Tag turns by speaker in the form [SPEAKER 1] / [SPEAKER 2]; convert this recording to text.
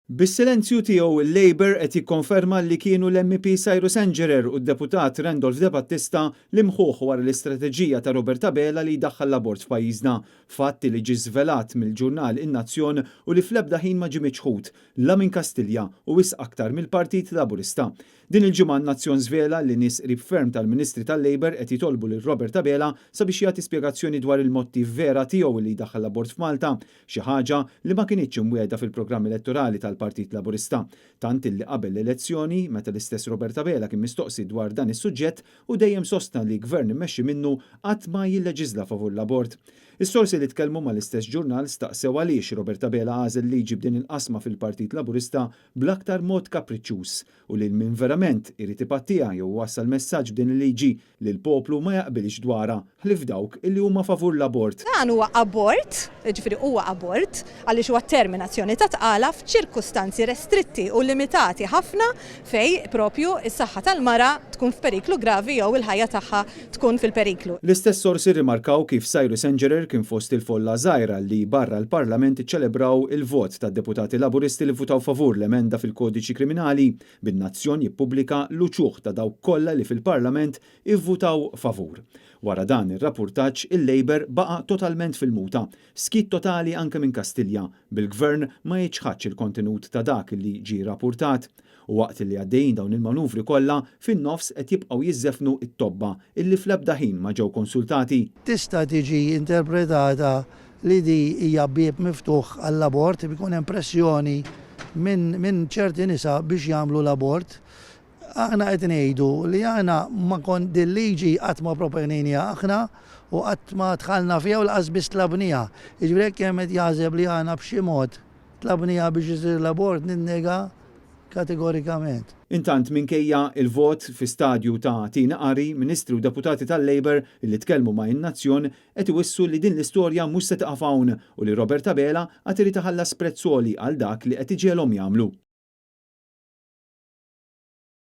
[SPEAKER 1] Bis-silenzju tiegħu il-Labour qed jikkonferma li kienu l-MP Cyrus Engerer u d-deputat Randolph De Battista li mħuħ wara l-istrateġija ta' Robert Abela li jdaħħal l-abort f'pajjiżna, fatt li ġie żvelat mill-ġurnal In-Nazzjon u li fl-ebda ħin ma ġie miċħud la minn Kastilja u wisq aktar mill-Partit Laburista. Din il-ġimgħa Nazzjon żvela li nies qrib ferm tal-Ministri tal-Labour qed jitolbu lil Robert Abela sabiex jagħti spjegazzjoni dwar il-mottiv vera tiegħu li jdaħħal l-abort f'Malta, xi ħaġa li ma kinitx imwiegħda fil-programm elettorali tal-Partit Laburista. Tant illi qabel l-elezzjoni, meta l-istess Robert Abela kien mistoqsi dwar dan is-suġġett u dejjem sostna li gvern immexxi minnu qatt ma jilleġisla favur l-abort. Is-sorsi li tkellmu mal-istess ġurnal staqsew għaliex Robert Abela għażel liġi b'din il-qasma fil-Partit Laburista bl-aktar mod kapriċċjuż u li min verament irid ipattija jew wassal messaġġ b'din il-liġi li l-poplu ma jaqbilx dwarha ħlif dawk illi huma favur l-abort.
[SPEAKER 2] Dan huwa abort, ġifieri huwa abort għaliex huwa terminazzjoni ta' tqala f'ċirkustanzi restritti u limitati ħafna fej propju is-saħħa tal-mara tkun f'periklu gravi jew il-ħajja tagħha tkun fil-periklu.
[SPEAKER 1] L-istess sorsi rimarkaw kif Cyrus Engerer kien fost il-folla żgħira li barra l-Parlament iċċelebraw il-vot tad-deputati Laburisti li votaw favur l-emenda fil-Kodiċi Kriminali bin-Nazzjon jippubblika l-uċuħ ta' dawk kollha li fil-Parlament ivvutaw favur. Wara dan ir-rapportaġġ il-Labour baqa' totalment fil-muta, skit totali anke minn Kastilja, bil-Gvern ma jiċħadx il-kontenut ta' dak li ġie rappurtat. U waqt li għaddejjin dawn il-manuvri kollha fin-nofs qed jibqgħu jiżżefnu t-tobba illi fl-ebda ħin ma ġew konsultati.
[SPEAKER 3] Tista' tiġi interpretata li di hija bieb miftuħ għall-abort bikun impressjoni minn ċerti nisa biex jagħmlu l-abort. Aħna qed ngħidu li aħna ma kon dil-liġi qatt ma proponejniha aħna u qatt ma dħalna fiha u laqas biss tlabnija. Jiġifieri kemm qed jaħseb li aħna b'xi mod tlabnija biex isir l-abort ninnega kategorikament.
[SPEAKER 1] Intant minkejja il-vot fi stadju ta' tina qari, ministri u deputati tal-Labour li tkellmu ma' In-Nazzjon qed iwissu li din l-istorja mhux se taqaf hawn u li Robert Abela qatt irid iħallas prezz għoli għal dak li qed iġielhom jagħmlu.